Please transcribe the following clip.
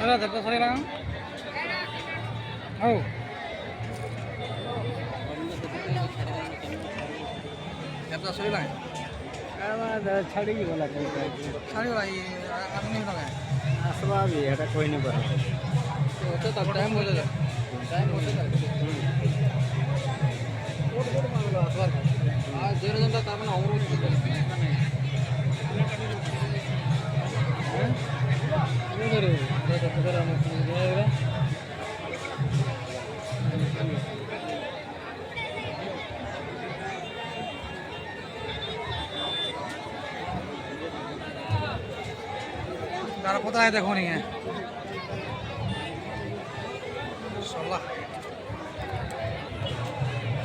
Ada dapat saya lang. Oh. Dapat saya lang. आवाज छाड़ी वाला कोई सारी वाला ये आप नहीं लगा आसवा भी है कोई नहीं बड़ा तो तब टाइम हो जाएगा टाइम हो जाएगा आज जेरो जनता तामन और তারা কোথায় দেখো নি হ্যাঁ